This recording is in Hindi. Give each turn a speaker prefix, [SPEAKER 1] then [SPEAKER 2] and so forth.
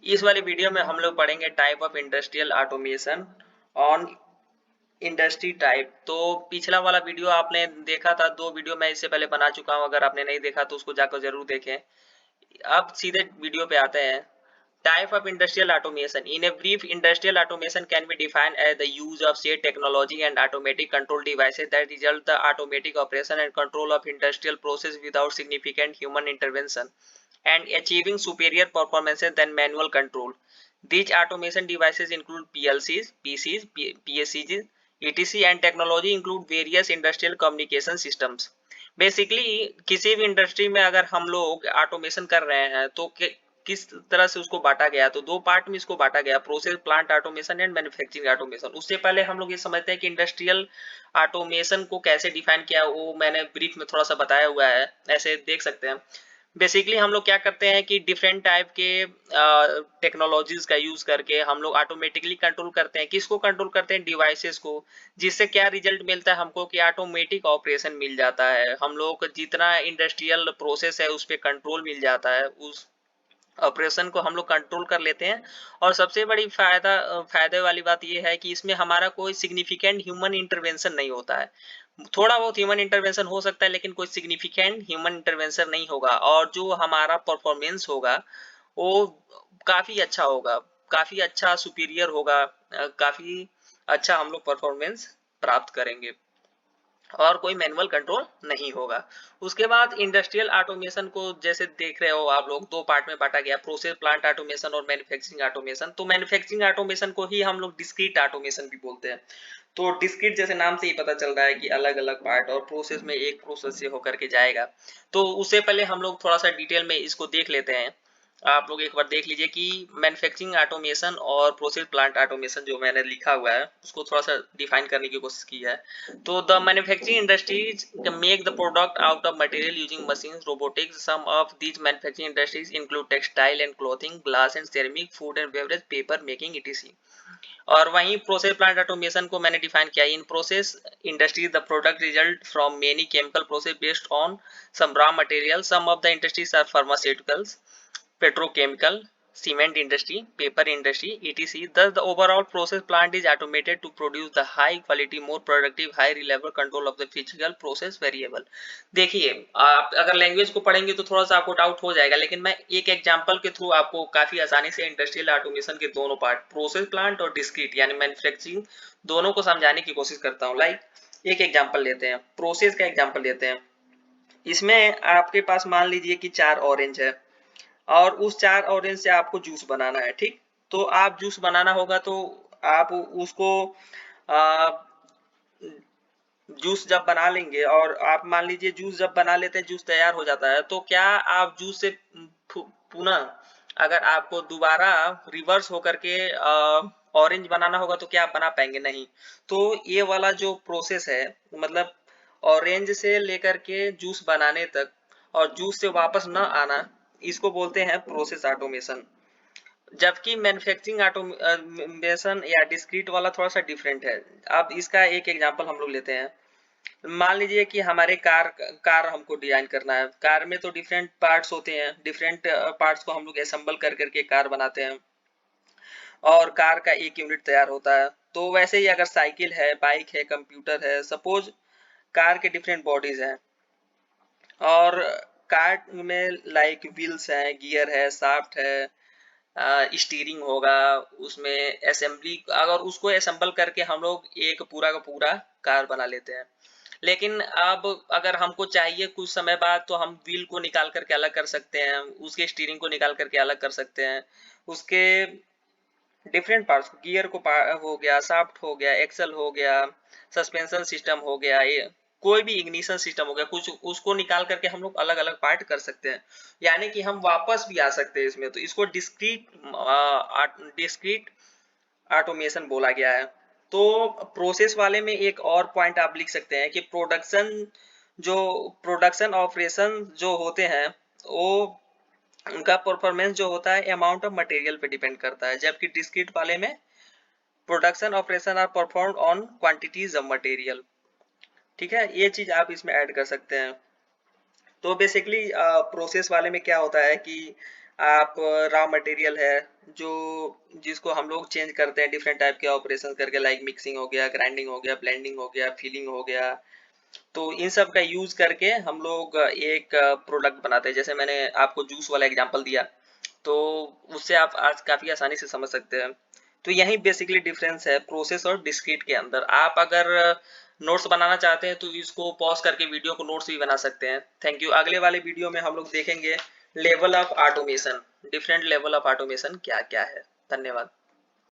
[SPEAKER 1] इस वाले वीडियो में हम लोग पढ़ेंगे type of industrial automation on industry type. तो पिछला वाला वीडियो आपने देखा था, 2 वीडियो मैं इससे पहले बना चुका हूं। अगर आपने नहीं देखा तो उसको जाकर जरूर देखें। अब सीधे वीडियो पे आते हैं। Type of industrial automation. In a brief, industrial automation can be defined as the use of shared technology and automatic control devices that result the automatic operation and control of industrial process without significant human intervention and achieving superior performances than manual control. These automation devices include PLCs, PCs, PSCs, etc. and technology include various industrial communication systems. Basically किसी भी इंडस्ट्री में अगर हम लोग ऑटोमेशन कर रहे हैं तो किस तरह से उसको बांटा गया, तो 2 पार्ट में इसको बांटा गया, process plant automation and manufacturing automation. उससे पहले हम लोग ये समझते हैं कि इंडस्ट्रियल ऑटोमेशन को कैसे डिफाइन किया, वो मैंने ब्रीफ में थोड़ा सा बताया हुआ है, ऐसे देख सकते हैं। बेसिकली हम लोग क्या करते हैं कि डिफरेंट टाइप के टेक्नोलॉजीज का यूज करके हम लोग ऑटोमेटिकली कंट्रोल करते हैं। किसको कंट्रोल करते हैं? डिवाइसेस को। जिससे क्या रिजल्ट मिलता है हमको कि ऑटोमेटिक ऑपरेशन मिल जाता है। हम लोग जितना इंडस्ट्रियल प्रोसेस है उस पर कंट्रोल मिल जाता है, उस ऑपरेशन को हम लोग कंट्रोल कर लेते हैं। और सबसे बड़ी फायदे वाली बात यह है कि इसमें हमारा कोई सिग्निफिकेंट ह्यूमन इंटरवेंशन नहीं होता है। थोड़ा बहुत ह्यूमन इंटरवेंशन हो सकता है लेकिन कोई सिग्निफिकेंट ह्यूमन इंटरवेंशन नहीं होगा, और जो हमारा परफॉर्मेंस होगा वो काफी अच्छा होगा, काफी अच्छा सुपीरियर होगा, काफी अच्छा हम लोग परफॉर्मेंस प्राप्त करेंगे और कोई मैनुअल कंट्रोल नहीं होगा। उसके बाद इंडस्ट्रियल ऑटोमेशन को जैसे देख रहे हो आप लोग, 2 पार्ट में बांटा गया, प्रोसेस प्लांट ऑटोमेशन और मैन्युफैक्चरिंग ऑटोमेशन। तो मैन्युफैक्चरिंग ऑटोमेशन को ही हम लोग डिस्क्रीट ऑटोमेशन भी बोलते हैं। तो डिस्क्रीट जैसे नाम से ही पता चल रहा है कि अलग अलग पार्ट, और प्रोसेस में एक प्रोसेस से होकर के जाएगा। तो उससे पहले हम लोग थोड़ा सा डिटेल में इसको देख लेते हैं। आप लोग एक बार देख लीजिए कि मैन्युफैक्चरिंग ऑटोमेशन और प्रोसेस प्लांट ऑटोमेशन जो मैंने लिखा हुआ है उसको थोड़ा सा डिफाइन करने की कोशिश की है। तो the manufacturing industries make the product out of material using machines, robotics. Some of these manufacturing industries include textile and clothing, glass and ceramic, food and beverage, paper making, etc। और वहीं प्रोसेस प्लांट ऑटोमेशन को मैंने डिफाइन किया। In process industry the product result from many chemical process based on some raw material. Some of the industries are pharmaceuticals, petrochemical, cement industry, paper industry, etc. Thus, the overall process plant is automated to produce the high quality, more productive, high reliable control of the physical process variable। देखिए, आप अगर लैंग्वेज को पढ़ेंगे तो थोड़ा सा आपको डाउट हो जाएगा, लेकिन मैं एक एग्जांपल के थ्रू आपको काफी आसानी से इंडस्ट्रियल ऑटोमेशन के दोनों पार्ट, प्रोसेस प्लांट और डिस्क्रीट यानी मैन्युफैक्चरिंग, दोनों को समझाने की कोशिश करता हूँ। एक एग्जांपल लेते हैं, प्रोसेस का एग्जांपल लेते हैं। इसमें आपके पास मान लीजिए कि 4 ऑरेंज है और उस 4 ऑरेंज से आपको जूस बनाना है, ठीक। तो आप जूस बनाना होगा तो आप उसको जूस जब बना लेंगे, और आप मान लीजिए जूस जब बना लेते हैं, जूस तैयार हो जाता है, तो क्या आप जूस से पुनः अगर आपको दोबारा रिवर्स होकर के ऑरेंज बनाना होगा तो क्या आप बना पाएंगे? नहीं। तो ये वाला जो प्रोसेस है, मतलब ऑरेंज से लेकर के जूस बनाने तक और जूस से वापस न आना, इसको बोलते हैं प्रोसेस ऑटोमेशन। जबकि मैन्युफैक्चरिंग ऑटोमेशन या डिस्क्रीट वाला थोड़ा सा डिफरेंट है। अब इसका एक एग्जांपल हम लोग लेते हैं। मान लीजिए कि हमारे कार हमको डिजाइन करना है। कार में तो डिफरेंट पार्ट्स होते हैं, डिफरेंट पार्ट्स को हम लोग असेंबल कर करके कार बनाते हैं और कार का एक यूनिट तैयार होता है। तो वैसे ही अगर साइकिल है, बाइक है, कंप्यूटर है, सपोज कार के डिफरेंट बॉडीज हैं, और कार में लाइक व्हील्स हैं, गियर है, शाफ्ट है, स्टीयरिंग होगा, उसमें असेंबली, अगर उसको असेंबल करके हम लोग एक पूरा का पूरा कार बना लेते हैं। लेकिन अब अगर हमको चाहिए कुछ समय बाद तो हम व्हील को निकाल करके अलग कर सकते हैं, उसके स्टीयरिंग को निकाल करके अलग कर सकते हैं, उसके डिफरेंट पार्ट्स, गियर को हो गया, शाफ्ट हो गया, एक्सल हो गया, सस्पेंशन सिस्टम हो गया, ये कोई भी इग्निशन सिस्टम हो गया, कुछ उसको निकाल करके हम लोग अलग अलग पार्ट कर सकते हैं। यानी कि हम वापस भी आ सकते हैं इसमें। तो इसको डिस्क्रीट ऑटोमेशन बोला गया है। तो प्रोसेस वाले में एक और पॉइंट आप लिख सकते हैं कि प्रोडक्शन ऑपरेशन जो होते हैं वो उनका परफॉर्मेंस जो होता है अमाउंट ऑफ मटेरियल पे डिपेंड करता है, जबकि डिस्क्रीट वाले में production operation are performed on quantities of material. ठीक है, ये चीज आप इसमें ऐड कर सकते हैं। तो बेसिकली प्रोसेस वाले में क्या होता है कि आप रॉ मटेरियल है जो जिसको हम लोग चेंज करते हैं डिफरेंट टाइप के ऑपरेशन करके, लाइक मिक्सिंग हो गया, ग्राइंडिंग हो गया, ब्लेंडिंग हो गया, फिलिंग हो गया। तो इन सब का यूज करके हम लोग एक प्रोडक्ट बनाते हैं। जैसे मैंने आपको जूस वाला एग्जांपल दिया, तो उससे आप आज काफी आसानी से समझ सकते हैं। तो यही बेसिकली डिफरेंस है प्रोसेस और डिस्क्रीट के अंदर। आप अगर नोट्स बनाना चाहते हैं तो इसको पॉज करके वीडियो को नोट्स भी बना सकते हैं। Thank you. अगले वाले वीडियो में हम लोग देखेंगे level of automation, different level of automation क्या क्या है। धन्यवाद।